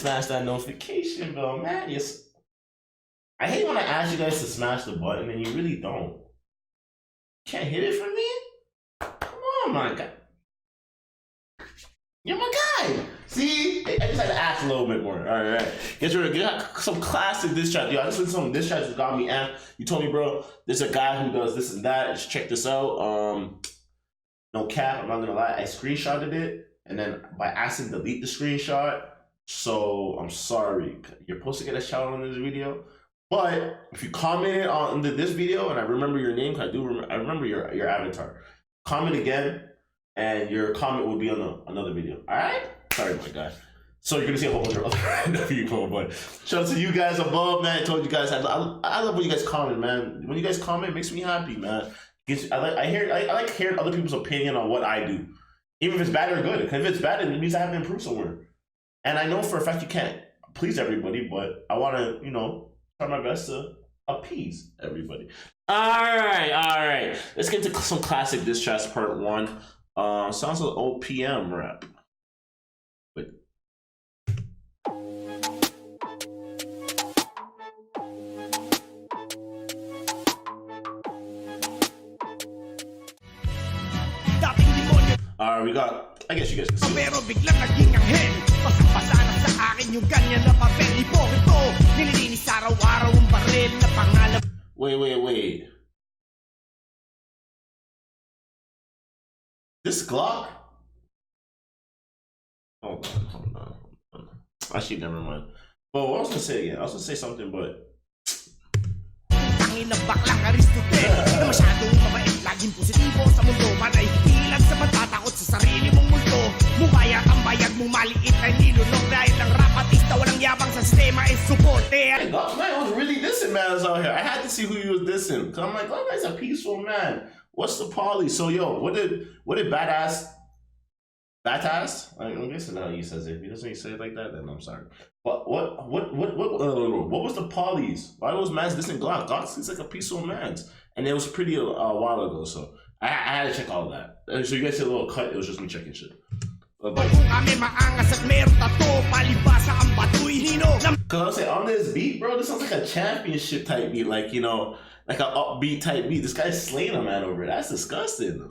smash that notification bell, man. Yes. I hate when I ask you guys to smash the button and you really don't. Can't hit it for me? Come on, my guy. You're my guy. See? I just had to ask a little bit more. All right. Guess we're gonna get some classic diss tracks. Yo, I just listened to some diss tracks that got me amped. You told me, bro, there's a guy who does this and that. Just check this out. No cap, I'm not gonna lie. I screenshotted it, and then by accident delete the screenshot. So I'm sorry. You're supposed to get a shout out on this video. But if you commented on this video, and I remember your name, because I remember your avatar. Comment again, and your comment will be on another video. All right? Sorry, my guy. So you're gonna see a whole bunch of other people, but shout out to you guys above, man. I told you guys I love when you guys comment, man. When you guys comment, it makes me happy, man. I like hearing other people's opinion on what I do, even if it's bad or good. Because if it's bad, it means I have to improve somewhere. And I know for a fact you can't please everybody, but I want to, try my best to appease everybody. All right. Let's get into some classic diss tracks part 1. Sounds like OPM rap. Wait. All right, we got. I guess you guys can see. Pero biglang naging anghel. Pasapasana sa akin yung ganyan na papel. Hipokrito, nililinis araw-araw ang baril na pangalan. Wait. This Glock? Hold on. Actually, never mind. Well, what I was gonna say again? I was gonna say something, but. Tangin na baklang Aristotle na masyadong mabait, laging positibo sa mundo. Manay hilang sa matatakot sa sarili mong multo. Mumaya ang bayag mo maliit ay nilunong dahil ang rapatista walang yabang sa sistema is suporte. Man, I was really dissing mans out here. I had to see who he was dissing. Cause I'm like, oh, guy's a peaceful man. What's the poly? So yo, what did Badass? I'm guessing how he says it. If he doesn't say it like that, then I'm sorry. But what was the polys? Why was mans dissing Glock? Glock seems like a peaceful man, and it was pretty a while ago. So I had to check all that. So you guys see a little cut. It was just me checking shit. Cause I was saying on this beat, bro, this sounds like a championship type beat, like like an upbeat type beat. This guy's slaying a man over it. That's disgusting.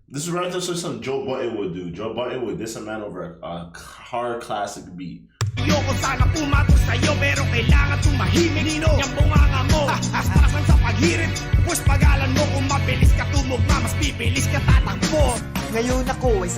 This is right to some Joe Button would do. Joe Button would diss a man over a hard classic beat. Ayoko sana pumato sa'yo pero kailangan tumahimik nino yung bunganga mo astrasan sa paghirit push pagalan mo kung mabilis ka tumugma mas bibilis ka tatakbo ngayon ako ay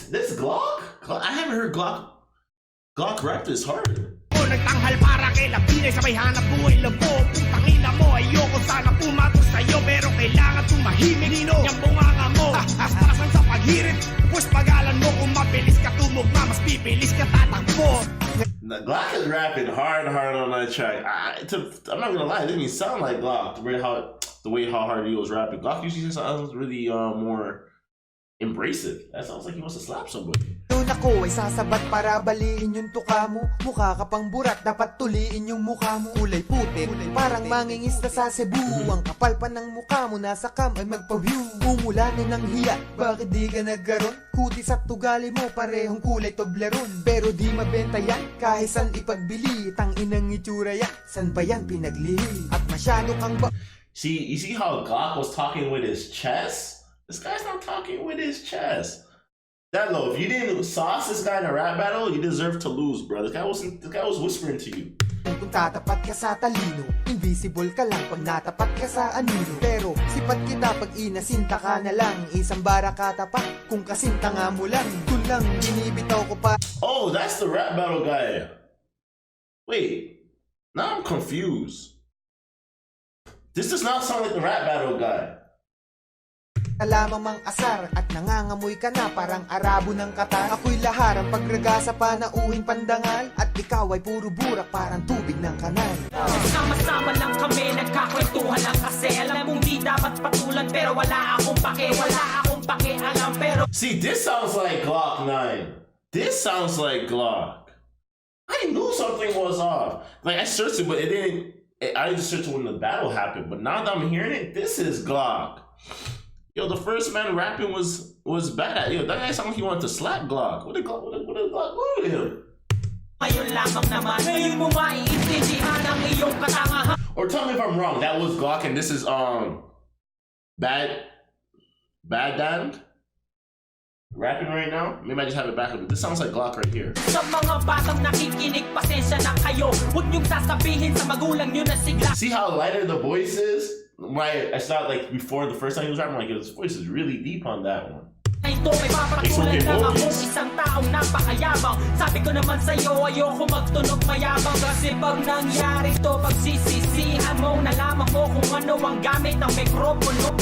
this Glock? I haven't heard Glock rap this hard. Nagtanghal para kay Labinay sabay hanap buhay labo putangina mo ayoko sana pumato sa'yo pero kailangan tumahimik nino yung bunganga mo astrasan sa paghirit push pagalan mo kung mabilis ka tumugma mas bibilis ka tatakbo. Glock is rapping hard on that track. I'm not gonna lie, it didn't even sound like Glock the way how hard he was rapping. Glock usually sounds really more embracive. That sounds like he wants to slap somebody. Noon ako ay sasabat para baliin yung tuka mo. Mukha ka pang burat, dapat tuliin yung mukha mo. Kulay puti, parang mangingis na sa Cebu. Ang kapal pa ng mukha mo, nasa cam ay magpa-view. Umulanin ng hiya, bakit di ka nagkaroon? Kutis at tugali mo, parehong kulay Toblerone. Pero di mabenta yan, kahit saan ipagbili. Tanginang itsura yan, san ba yan pinaglihi? At masyado kang ba... See, you see how Glock was talking with his chest? This guy's not talking with his chest. That low, if you didn't sauce this guy in a rap battle, you deserve to lose, bro. This guy was whispering to you. Kung tatapat ka sa talino, invisible ka lang pag natapat ka sa anino. Pero sipat kita pag inasinta ka na lang. Isang bara ka tapat kung kasinta nga mo lang. Dun lang binibitaw ko pa. Oh, that's the rap battle guy. Wait, now I'm confused. This does not sound like the rap battle guy. Alamang mang asar at nangangamoy ka na parang Arabo ng Qatar. Ako'y lahar ang pagragasa pa na uhing pandangal at ikaw ay puro burak parang tubig ng kanal. Sama-sama lang kami, nagkakwentuhan lang kasi alam mong di dapat patulan pero wala akong pakialam pero... See, this sounds like Glock 9. This sounds like Glock. I knew something was off. Like I searched it but it didn't... I just searched when the battle happened, but now that I'm hearing it, this is Glock. Yo, the first man rapping was bad. Yo, that guy sounded like he wanted to slap Glock. What did Glock do to him? Or tell me if I'm wrong. That was Glock, and this is Bad Damned rapping right now. Maybe I just have it back up. This sounds like Glock right here. See how lighter the voice is? I saw it like before the first time he was rapping, like his voice is really deep on that one. Isang taong napakayabang. Sabi ko naman sa'yo, ayoko magtunog mayabang. Kasi pag nangyari to, pagsisisihan mo, nalaman mo kung ano ang gamit ng mikropono.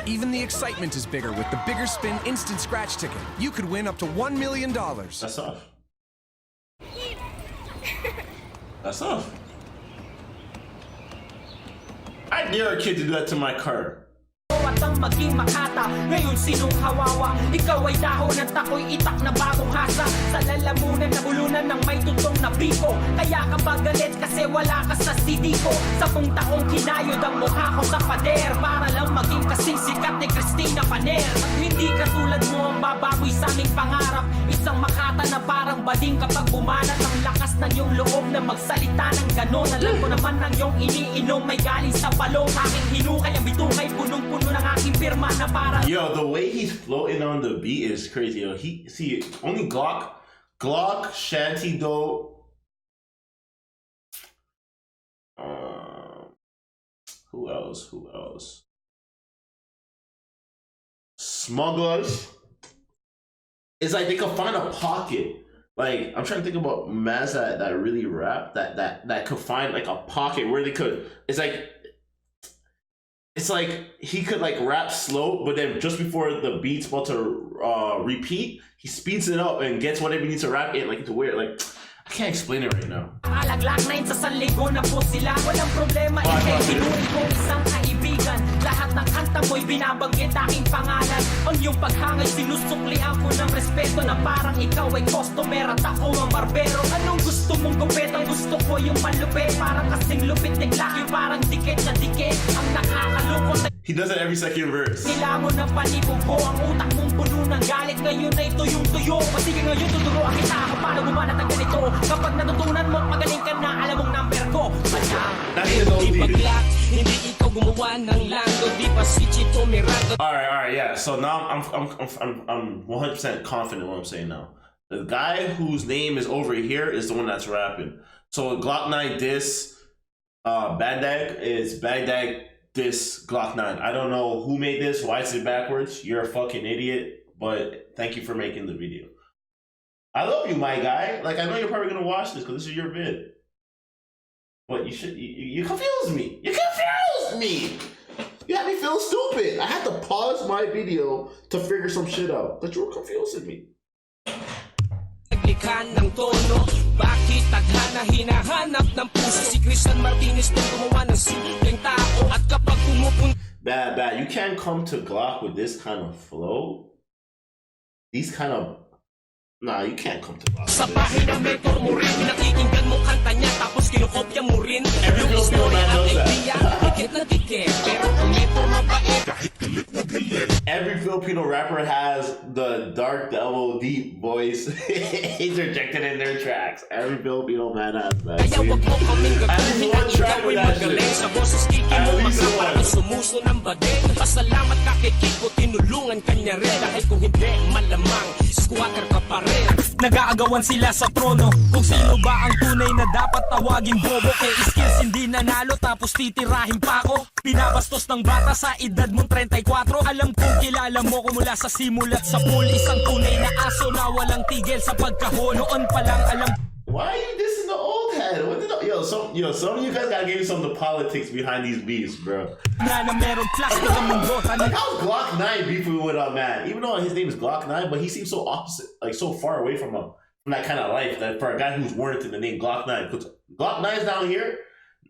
Even the excitement is bigger with the Bigger Spin Instant Scratch Ticket. You could win up to $1 million. That's off. That's off. I dare a kid to do that to my car. At ang maging makata, ngayon sinong hawawa? Ikaw ay dahon at ako'y itak na bagong hasa. Sa lalamunan na bulunan ng may tutong na biko. Kaya ka ba galit kasi wala ka sa CD ko? 10 taong kinayod ang mukha ko sa pader para lang maging kasing sikat ni Christina Paner. At hindi katulad mo ang babagoy sa aming pangarap. Isang makata na parang bading kapag bumanat ang lakas ng iyong loob na magsalita ng ganon. Alam ko naman ang iyong iniinom may galing sa balong. Aking hinukay ang bitungay punong-puno ng aking pirma na parang. Yo, the way he's floating on the beat is crazy. Yo, see only Glock, Shanty Doe. Who else? Smugglers. It's like they could find a pocket. Like I'm trying to think about Maz that really rap that could find like a pocket where they could. It's like he could like rap slow, but then just before the beat's about to repeat, he speeds it up and gets whatever he needs to rap in, like into weird. Like I can't explain it right now. Alaglag na sa sanligo na po sila. Walang problema, ikikinuhin ko isang kaibigan. Lahat ng kanta mo'y binabanggit aking pangalan. Ang iyong paghangay, sinusuklian ko ng respeto na parang ikaw ay customer at ako ang barbero. Anong gusto mong gupit? Ang gusto ko yung malupit. Parang kasing lupit ng laki, parang dikit na dikit. Ang nakakalungkot. He does it every second verse. Sila mo ng panibog ko, ang utak mong puno ng galit. Ngayon ay tuyong-tuyo. Pasige ngayon tuturuan kita kung paano bumanat ng ganito. Kapag natutunan mo, magaling ka na, alam mong number ko. Alright, yeah. So now I'm 100% confident in what I'm saying now. The guy whose name is over here is the one that's rapping. So Glock 9 diss Baghdad is Baghdad diss Glock 9. I don't know who made this, why is it backwards? You're a fucking idiot, but thank you for making the video. I love you, my guy. Like, I know you're probably gonna watch this because this is your vid. But you confuse me. You confuse me! You had me feel stupid. I had to pause my video to figure some shit out. But you were confusing me. Bakit taghana hinahanap ng puso si Christian Martinez na gumawa ng simpleng tao at kapag pumupunta. Bad. You can't come to Glock with this kind of flow. These kind of. Nah, you can't come to Glock. Sa pahina mentor mo rin, nakikinggan mo kanta niya tapos kinokopya mo rin. Every Filipino man knows that. Dikit na dikit, pero ang mentor mabait kahit galit na galit. Every Filipino rapper has the dark devil deep voice interjected in their tracks. Every Filipino man has that. At least one track with that shit. At least one. Sumuso ng badeng, pasalamat ka kay Kiko, tinulungan kanya rin. Dahil kung hindi, malamang squatter ka pa rin. Nag-aagawan sila sa trono kung sino ba ang tunay na dapat tawagin bobo. Kay skills hindi nanalo tapos titirahin pa ako. Pinabastos ng bata sa edad mong 34. Alam kong kilala mo ko mula sa simulat sa pool. Isang tunay na aso na walang tigil sa pagkahon. Noon pa lang alam. Why are you dissing the old head? Some of you guys gotta give me some of the politics behind these beefs, bro. Like how's Glock 9 beefing with a man? Even though his name is Glock 9, but he seems so opposite, like so far away from that kind of life. That for a guy who's warranted the name Glock 9, because Glock 9's down here,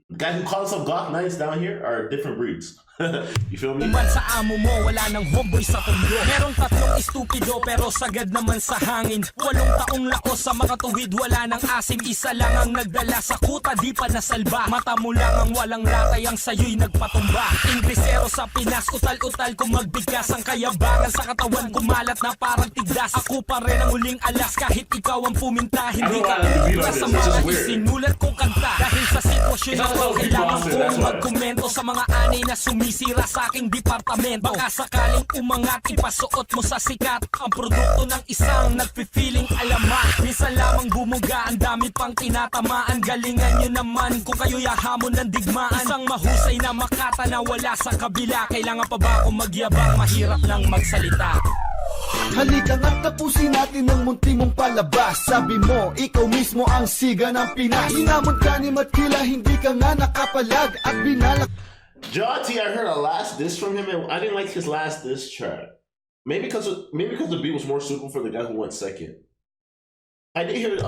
the guy who calls himself Glock 9's down here are different breeds. You feel me? Uman sa amo mo, wala nang homeboy sa pundo. Merong tatlong estupido pero sagad naman sa hangin. 8 taong laos sa mga tuwid, wala nang asim. Isa lang ang nagdala sa kuta, di pa nasalba. Mata mo lang ang walang latay, ang sayo'y nagpatumba. Inglesero sa Pinas, utal-utal kung magbigkas. Ang kayabangan sa katawan, kumalat na parang tigdas. Ako pa rin ang huling alas, kahit ikaw ang puminta. Hindi ka tumitigla sa mga isinulat kong kanta. Dahil sa sitwasyon na to, kailangan kong magkomento sa mga anay na sumisira sa aking departamento. Baka sakaling umangat, ipasuot mo sa sikat ang produkto ng isang nagpi-feeling alamat. Minsan lamang bumuga, ang dami pang tinatamaan. Galingan nyo naman kung kayo'y ahamon ng digmaan. Isang mahusay na makata na wala sa kabila. Kailangan pa ba akong magyabang, mahirap nang magsalita? Halika nga't tapusin natin ang munti mong palabas. Sabi mo, ikaw mismo ang siga ng Pinas. Hinamon ka ni Matkila, hindi ka nga nakapalag at binalak. Jawty, I heard a last diss from him, and I didn't like his last diss track. Maybe because the beat was more suitable for the guy who went second. I did hear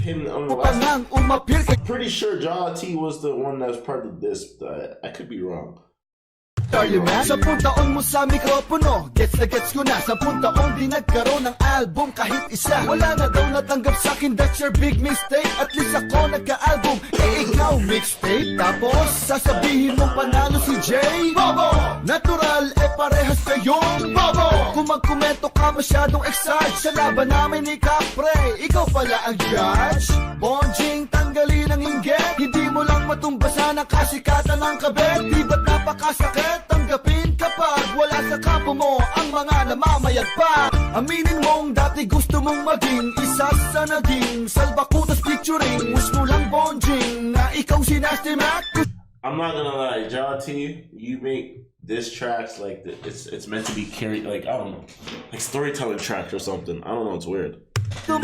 him on the last. Pretty sure Jawty was the one that was part of this, but I could be wrong. Man. 10 taon mo sa mikropono, gets na gets ko na. 10 taon di nagkaroon ng album kahit isa. Wala na daw natanggap sa'kin, that's your big mistake. At least ako nagka-album, ikaw mixtape. Tapos sasabihin mong panalo si Jay Bobo. Natural, parehas kayong bobo. Kung magkomento ka masyadong excited sa laban namin ni Capre, ikaw pala ang judge. Bonjing, tanggalin ang inggit. Hindi mo lang matumbasan ang kasikatan ng kabet. Di ba't napakasakit? Tanggapin kapag wala sa kampo mo ang mga namamayag pa. Aminin mong dati gusto mong maging isa sa naging salbakutas featuring wish mo lang bonjing na ikaw si Nasty Mac. I'm not gonna lie, Jawty, you make diss tracks like it's meant to be carried, like I don't know, like storytelling tracks or something. I don't know, it's weird. I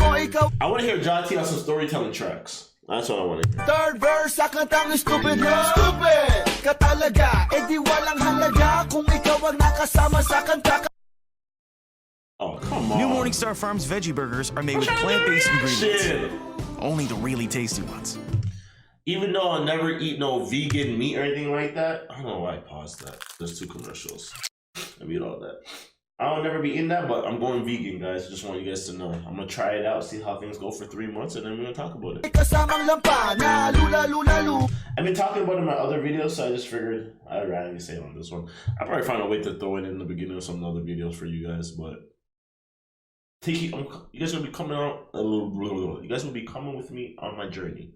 want to hear Jawty on some storytelling tracks. That's what I want to hear. Third verse sa kantang stupid na stupid ka talaga, di walang halaga kung ikaw ang nakasama sa kanta. Oh, come on. New Morningstar Farms veggie burgers are made with plant-based ingredients. Shit. Only the really tasty ones. Even though I'll never eat no vegan meat or anything like that, I don't know why I paused that. There's 2 commercials. I mean all that. I'll never be in that, but I'm going vegan, guys. Just want you guys to know. I'm gonna try it out, see how things go for 3 months, and then we're gonna talk about it. I've been talking about it in my other videos, so I just figured I'd rather say it on this one. I'll probably find a way to throw it in the beginning of some other videos for you guys, but you guys will be coming out. You guys will be coming with me on my journey.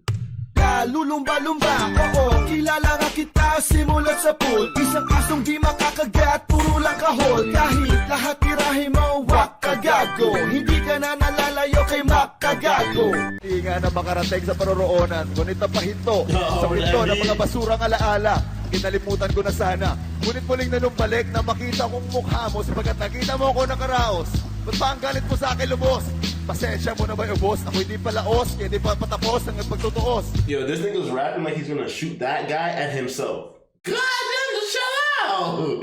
Lulumba-lumba, oo, kilala nga kita simulat sa pool. Isang asong di makakagat, puro lang kahol. Kahit lahat tirahin mo, wak kagago. Hindi ka na nalalayo kay makagago. Hindi nga na makarating sa paroroonan, ngunit napahinto sa pinto ng mga basurang alaala. Kinalimutan ko na sana, ngunit muling nanumbalik na makita kong mukha mo sapagkat nakita mo ako nakaraos. Ba't pa ang galit mo sa akin lubos? Pasensya mo na ba ubos? Ako hindi palaos, kaya hindi pa patapos ang pagtutuos. Yo, this nigga's rapping like he's gonna shoot that guy at himself. God damn, just chill out!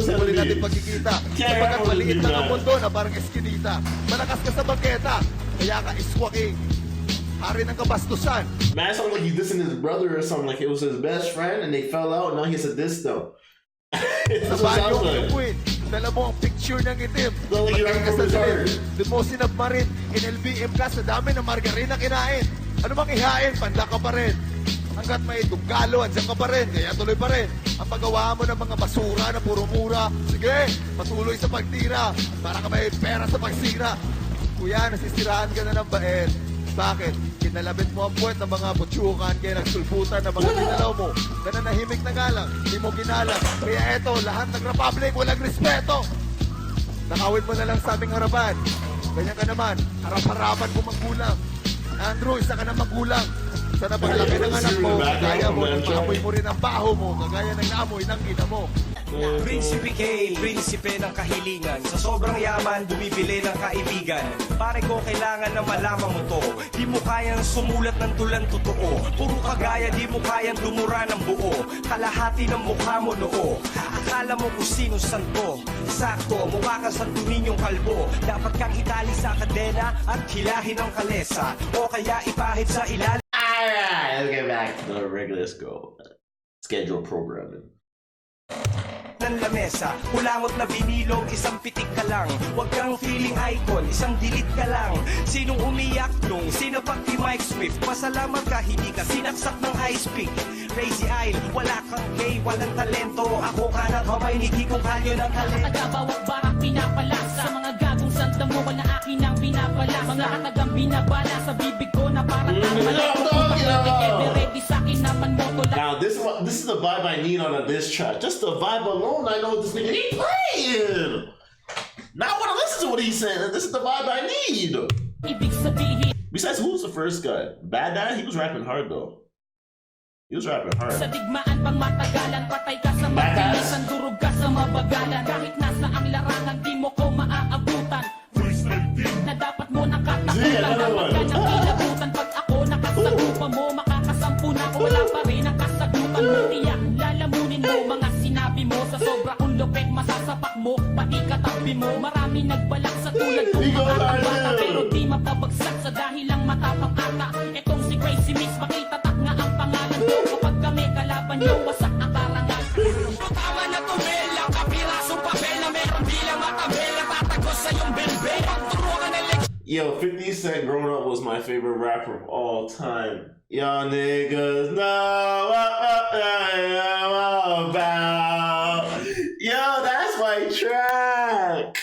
Simulan natin pagkikita. Sapagkat maliit lang ang mundo na parang eskinita. Malakas ka sa bangketa, kaya ka iswaking. Hari ng kabastusan. Man, it sounds like he's dissing his brother or something. Like it was his best friend and they fell out. Now he's a diss though. That's what it sounds like. Dala mo ang picture ng itim. Like you're ka sa dilim. Doon mo sinabmarin. In-LBM ka sa dami ng margarina kinain. Ano mang ihain, panda ka pa rin. Hanggat may tugalo, andyan ka pa rin. Kaya tuloy pa rin. Ang paggawa mo ng mga basura na puro mura. Sige, patuloy sa pagtira. Para ka may pera sa pagsira. Kuya, nasisiraan ka na ng baet. Bakit? Kinalabit mo ang puwet ng mga butsukan kaya nagsulputan ng mga ginalaw mo. Nananahimik na galang, hindi mo ginalang. Kaya eto, lahat ng republic, walang respeto. Nakawin mo na lang sa aming harapan. Ganyan ka naman, harap-harapan kung magkulang. Andrew, isa ka na magkulang. Sana paglaki ng anak mo, kagaya mo, nagpahamoy mo rin ang baho mo, kagaya ng naamoy ng ina mo. Prinsipe K, prinsipe ng kahilingan. Sa sobrang yaman, bumibili ng kaibigan. Pare ko, kailangan na malaman mo to. Di mo kayang sumulat ng tulang totoo. Puro kagaya, di mo kayang dumura ng buo. Kalahati ng mukha mo noo. Akala mo kung sino santo. Sakto, mukha ka sa Ninyong kalbo. Dapat kang itali sa kadena at hilahin ng kalesa. O kaya ipahid sa ilalim. Alright, let's get back to the regular schedule programming. ng lamesa, kulangot na binilog, isang pitik ka lang. Huwag kang feeling icon, isang delete ka lang. Sinong umiyak nung sinapak ni Mike Swift? Pasalamat ka, hindi ka sinaksak ng ice pick. Crazy Isle, wala kang gay, walang talento. Ako ka na kamay, hindi kong kalyo ng talento. Taga-bawat barak pinapalasa, sa mga gagong santa mo, wala akin ang pinapalasa. Mga hatagang binabala sa bibig ko na parang ready sa akin naman mo to lang. Now this is the vibe I need on a diss track. Just the vibe alone, I know what this nigga he playing. Now I want to listen to what he's saying. This is the vibe I need. Ibig sabihin, Besides, who was the first guy? Bad Dad? He was rapping hard though. He was rapping hard. sa digmaan pang matagalan, patay ka sa matilisan, durog ka sa mabagalan. Kahit nasa ang larangan, di mo ko maaabutan. Na dapat mo nakatakutan, na magkanyang kilabutan. Pag ako nakasagupa mo, makakasampu na ako, wala pa rin ang kasagutan mo. Tiyak, lalamunin mo mga sinabi mo. Sa sobra kong lupet, masasapak mo, pati katabi mo. Marami nagbalak sa tulad kong makakabata, pero di mapabagsak sa dahil lang matapang ata. Etong si Crazy Mix, makitatak nga ang pangalan ko. Kapag kami kalaban nyo, wasak ang karangan. Tama na tumela, kapirasong papel na meron bilang matabela. Tatagos sa iyong belbel, pagturo ka ng Yo, 50 Cent growing up was my favorite rapper of all time. Y'all niggas know what I'm about. Yo, that's my track.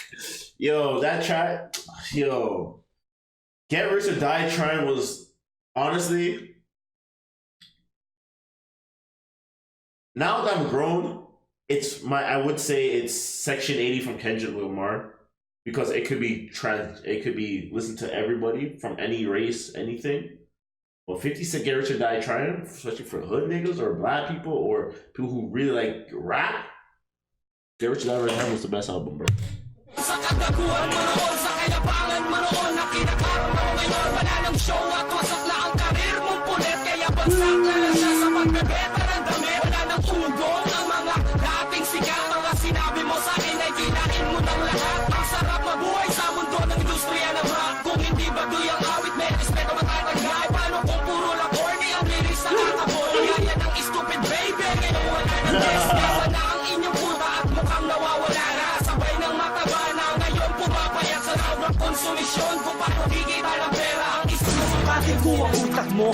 Yo, that track. Yo, Get Rich or Die Trying was honestly. Now that I'm grown, I would say it's Section 80 from Kendrick Lamar. Because it could be listened to everybody from any race, anything. But 50 Cent Get Rich or Die Trying, especially for hood niggas or black people or people who really like rap, Get Rich or Die Trying was the best album, bro. Sa kagaguhan mo noon, sa kayabangan mo noon, na kinakaroon mo ngayon, wala nang show at wasak na ang karir mong pulit. Kaya bagsak na lang siya sa pagbebeta ng damit. Wala nang tugong ang mga dating sikat. Mga sinabi mo sa akin ay kinain mo ng lahat. Ang sarap mabuhay sa mundo ng industriya ng rap. Kung hindi baduy ang awit, may respeto matatagay. Paano kung puro lang corny ang lyrics na kakabol? Kaya ng stupid baby, ngayon wala nang destiny. Sana ang inyong puta at mukhang nawawala na. Sabay ng mataba na ngayon pumapayat sa raw ng konsumisyon. Kung paano kikita ng pera ang Bakit ko ang utak mo?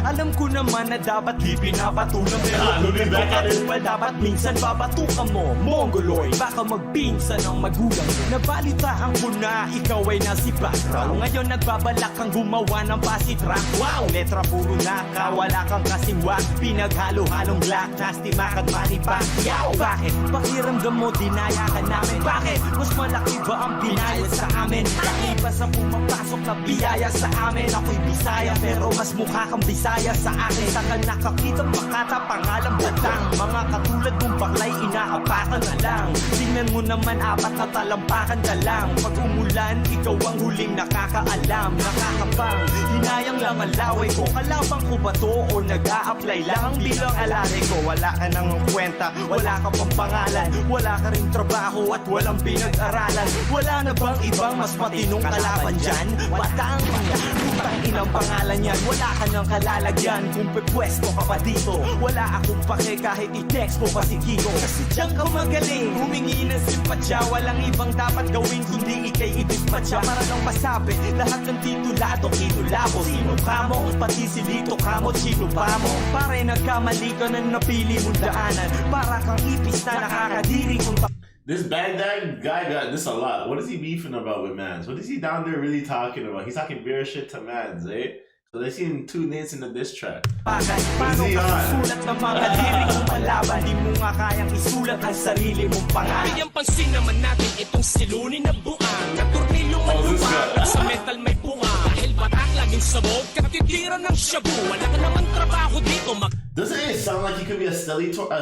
Alam ko naman na dapat di pinapatulang. Pero kung ito katuwal, dapat minsan babatukan mo. Mongoloid, baka magpinsan ang magulang mo. Nabalitaan ko na ikaw ay nasi background. Ngayon nagbabalak kang gumawa ng basi track. Wow, letra puro naka, wala kang kasing wag. Pinaghalo-halong black, nasty makat money back. Yaw, bakit? Pakiramdam mo, dinaya ka namin. Bakit? Mas malaki ba ang binayad sa amin? Laki pa sa pumapasok na biyaya sa amin. Ako'y Bisaya pero mas mukha kang Bisaya sa akin. Saka nakakita makata pangalang batang. Mga katulad mong baklay inaapakan na lang. Tingnan mo naman apat na talampakan ka lang. Pag umulan, ikaw ang huling nakakaalam. Nakakapang, hinayang lang ang laway ko. Kalabang ko ba to o nag-a-apply lang bilang alare ko? Wala ka nang kwenta, wala ka pang pangalan. Wala ka rin trabaho at walang pinag-aralan. Wala na bang ibang mas matinong kalaban dyan? Batang, putang inang pangalan yan. Wala ka nang kalalagyan. Kung pepwesto ka pa dito, wala akong pake kahit i-text mo pa si Kiko. Kasi diyan ka magaling, humingi ng simpatsya. Walang ibang dapat gawin kundi ikay idispatcha. Para lang masabi, lahat ng titulado, kitulabo. Sino ka mo, pati si Lito ka mo, sino pa mo? Pare nagkamali ka na napili mong daanan. Para kang ipis na nakakadiri kung This Baghdad guy got this a lot. What is he beefing about with Mans? What is he down there really talking about? He's talking bare shit to Mans, eh? So they seen 2 minutes in the diss track. Paano ka susulat ng mga lirik mong palaban? Di mo nga kayang isulat ang sarili mong pangalan. Bigyang pansin naman natin itong silunin na buang. Na tornilyo maluwag, sa metal may bunga. Dahil batak laging sabog, katitira ng shabu. Wala ka naman trabaho dito Doesn't it sound like he could be a storyteller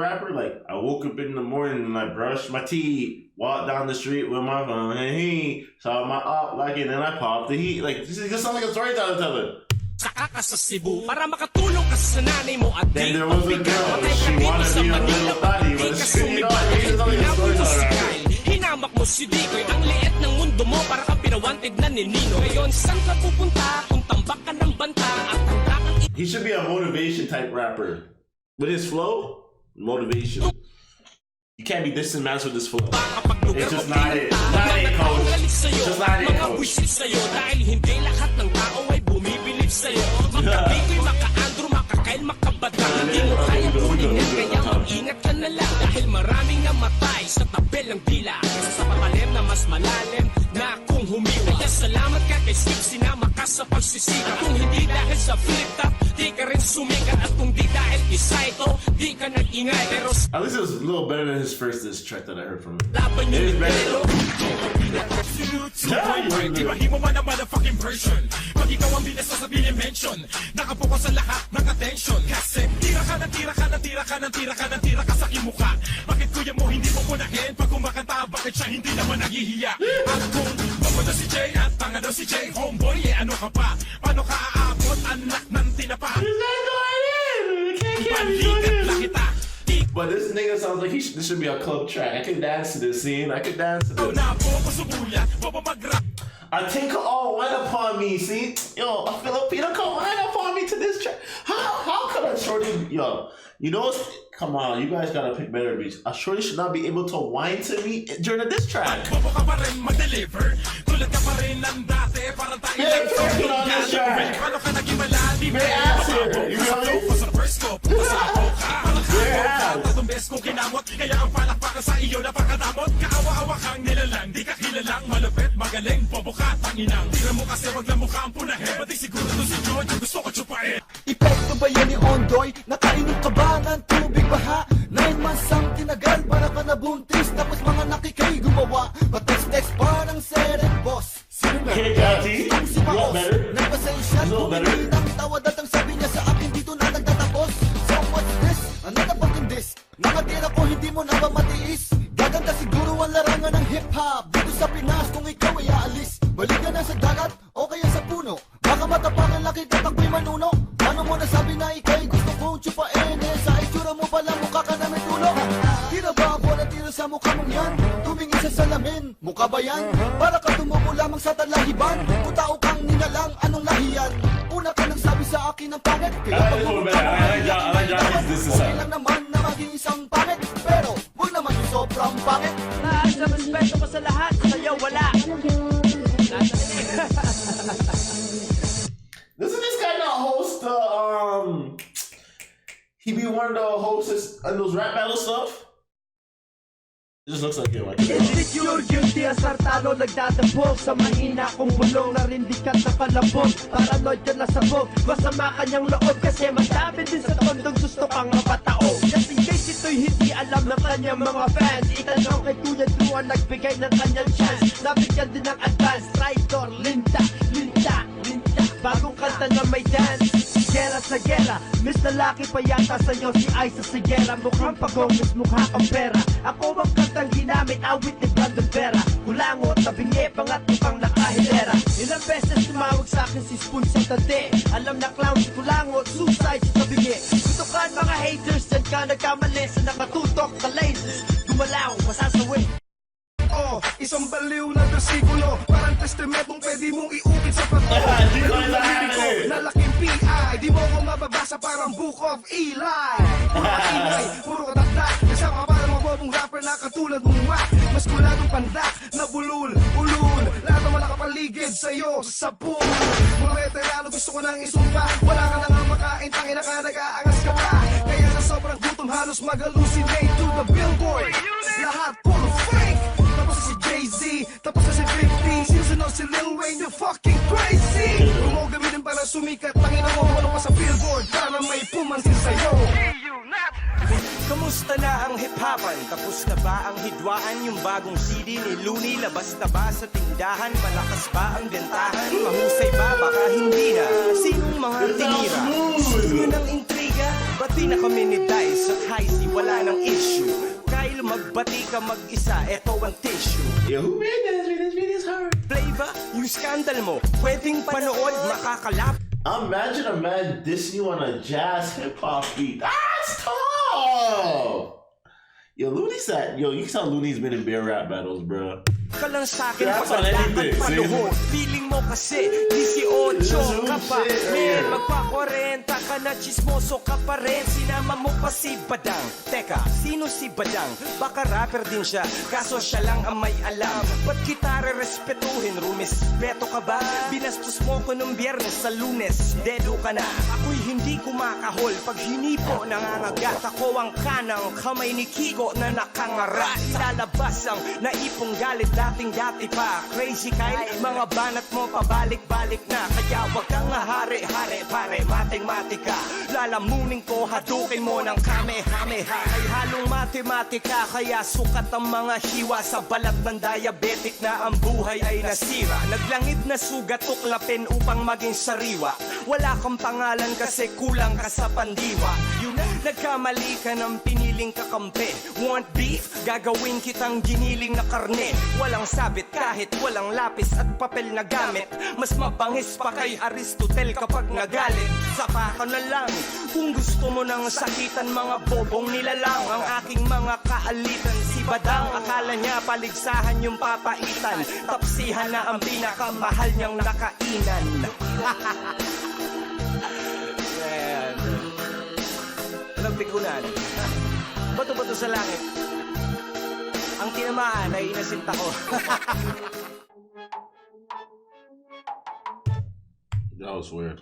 rapper? Like, I woke up in the morning and I brushed my teeth, walked down the street with my phone, and he saw my op like it, and I popped the heat. Like, this just sounds like a storyteller. Saka ka sa Cebu para makatulong ka sa nanay mo at Then there was a girl, she wanted to be a little body, but it's you know, it's like a storyteller rapper. Hinamak mo si Dikoy, ang liit ng mundo mo para ka pinawanted na ni Nino. Ngayon, saan ka pupunta kung tambak ka ng banta at handa kang He should be a motivation type rapper. with his flow, motivation. You can't be dissing Mans with this flow. It's just not it. Not it, coach. Just not it, Mga coach. wisit sa'yo dahil hindi lahat ng tao ay bumibilib sa'yo. Makabigoy, maka-Andrew, maka-Kyle, maka-Badang. Hindi mo kaya pulingin kaya mag-ingat ka na lang. Dahil maraming namatay sa tabel ng dila. Kesa sa patalim na mas malalim na kung humiwa. Kaya salamat ka kay Steve, sinama ka sa pagsisikap. Kung hindi dahil sa flip top, di ka rin sumikat. At kung di dahil isa ito, di ka nag-ingay. Pero At least it was a little better than his first diss track that I heard from him. laban It yun is ni better. Ibahin mo man ang motherfucking version. Pag ikaw ang bilis sa sabihin mention, nakapokus ang lahat ng attention. Kasi tira ka ng tira ka ng tira ka ng tira ka ng tira ka sa kimukha. Bakit kuya mo hindi mo punahin? Pag kumakanta, bakit siya hindi naman naghihiya? At kung papunta si Jay at tanga daw si Jay, homeboy, ano ka pa? Paano ka aabot anak ng tinapa? Balikat lang kita. But this nigga sounds like this should be a club track. I could dance to this scene. I could dance to this. Na po ko subuya, magrap. I think all went upon me. See, yo, a Filipino come went upon me to this track. How could a shorty, yo, you know, come on, you guys gotta pick better beats. A shorty should not be able to whine to me during a diss track. Bobo ka pa rin mag-deliver. Tulad ka pa rin ng dati. Parang tayo Yeah, talking on this track. Paano ka naging maladi? May ass here, you know me? Sa first ko, pumunta sa ako ka. Yeah. Tatong best ko kinamot. Kaya ang palakpakan sa iyo napakadamot. Kaawa-awa kang nilalang. Di ka kilalang malupit, magaling. Bobo ka, tanginang. Tira mo kasi wag na mukha ang punahin. Pati siguro to si George. Gusto ko chupain. Epekto ba yan ni Ondoy? Nakainom ka ba ng tubig baha? 9 months ang tinagal para ka nabuntis. Tapos mga nakikay gumawa. Patext-text pa ng seren boss. Sino na? Hey, Jati, Itong si you look Baos. better. Nagpasensya, You look better. kumili ng tawad at ang sabi niya sa akin dito na nagtatapos. So what's this? Ano na pagkang this? Nakatira ko hindi mo na ba matiis? Gaganda siguro ang larangan ng hip-hop. Dito sa Pinas kung ikaw ay aalis. Balik ka na sa dagat o kaya sa puno. Baka matapakan laki at ako'y manuno. Paano mo nasabi na ikaw'y gusto kong tsupain? Eh sa itsura mo pala mukha ka na may tulong. Tira ba ako na tira sa mukha mong yan? Tumingin sa salamin, mukha ba yan? Para ka tumubo lamang sa talahiban. Kung tao kang ninalang, anong lahiyan? Una ka nang sabi sa akin ng pangit. Kaya I like pag this one pumunta better. mo, I like Johnny's diss this okay song. lang naman na maging isang pangit. Pero huwag naman yung sobrang pangit. Lahat sa respeto ko sa lahat, sa'yo wala. Doesn't this guy not host the he be one of the hosts in those rap battle stuff? It just looks like him. Like Insecure, guilty, asartado, nagdadabog sa mahina kong bulong na rin di ka nakalabog. Paranoid ka na sabog, masama kanyang loob kasi madami din sa tondong gusto kang mapatao. Just in case ito'y hindi alam ng kanyang mga fans, itanong kay Kuya Drew ang nagbigay ng kanyang chance. Nabigyan din ng advance, Traitor, Linda, bagong kanta na may dance. Gera sa gera, Miss Lalaki pa yata sa'yo si Aiza Sigera. Mukhang pagong, Miss mukha kang pera. Ako ang kantang ginamit, awit ni Brandon Vera. Kulangot, tabingi, pangat mukhang nakahilera. Ilang beses tumawag sa'kin si Spoon sa tante. Alam na clown si Kulangot, suicide si tabingi. Tutukan mga haters, dyan ka nagkamali sa nakatutok ka lasers. Gumalaw, masasawi. Isang baliw na bersikulo, parang testamentong pwede mong iukit sa plato. Di ko alam. Nalaking PI, di mo ko mababasa parang Book of Eli. Puro kaingay, puro kadakdak, kasama para mabobong rapper na katulad mong whack. Mas kuladong pandak, na bulul, ulul, lahat ng malakapaligid sa'yo sa pool. Mga veterano gusto ko nang isumpa, wala ka nang makain, tangin na ka, nag-aangas ka pa. Kaya sa sobrang gutom halos mag-hallucinate to the billboard. Lahat puro fake. Tapos si Jay-Z, tapos si 50. Sinusunod si Lil Wayne, you're fucking crazy. Kung mo gamitin para sumikat, tangina mo, wala pa sa billboard para may pumansin sa'yo. Kamusta na ang hip-hopan? Tapos na ba ang hidwaan? Yung bagong CD ni Looney, labas na ba sa tindahan? Malakas ba ang bentahan? Mahusay ba? Baka hindi na. Sinong mga tinira? Gusto nyo ng intriga? Ba't di na kami ni Dice at Heisey? Wala ng issue. Kyle, magbati ka mag-isa, eto ang tissue. Yo, who made this? This video's hard. Flavor, yung scandal mo, pwedeng panood, makakalap. Imagine a man dissing you on a jazz hip hop beat. That's tough. Yo, Looney said, yo, you can tell Looney's been in bear rap battles, bro. ka lang sa'kin That's pag on anything, panahon. Feeling mo kasi 18 ka pa men, magpa-40 ka na, chismoso ka pa rin. Sinama mo pa si Badang. Teka, sino si Badang? Baka rapper din siya, kaso siya lang ang may alam. Ba't kita re-respetuhin? Rumispeto ka ba? Binastos mo ko nung Biyernes sa Lunes, dedo ka na. Ako'y hindi kumakahol pag hinipo, nangangagat. Ako ang kanang kamay ni Kiko na nakangara. Ilalabas ang naipong galit dating-dati pa. Crazy Kyle, mga banat mo pabalik-balik na. Kaya wag kang hare-hare pare, matematika. Lalamunin ko, hadukin mo ng kamehameha. Ay halong matematika, kaya sukat ang mga hiwa. Sa balat ng diabetic na ang buhay ay nasira. Naglangit na sugat, tuklapin upang maging sariwa. Wala kang pangalan kasi kulang ka sa pandiwa. Yun, nagkamali ka ng piniling kakampi. Want beef? Gagawin kitang giniling na karne. Walang sabit kahit walang lapis at papel na gamit. Mas mabangis pa kay Aristotle kapag nagalit. Saka ka na lang kung gusto mo nang sakitan, mga bobong nilalang. Ang aking mga kaalitan, si Badang akala niya paligsahan yung papaitan. Tapsihan na ang pinakamahal niyang nakainan. Man, anong pikunan? Bato-bato sa langit. Ang tinamaan ay inasinta ko. That was weird.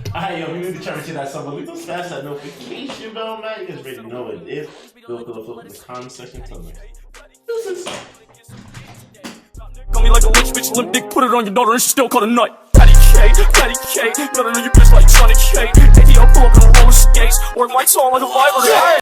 Alright, yo, we need to try to see that song, but we don't smash that notification bell, man. You guys already know what it is. Go in the comment section, tell me. This is Call me like a rich bitch, limp dick, put it on your daughter and she still call a nut. Patty K, gotta know your bitch like Johnny K. ATL pull up on roller skates, or lights on like a violent.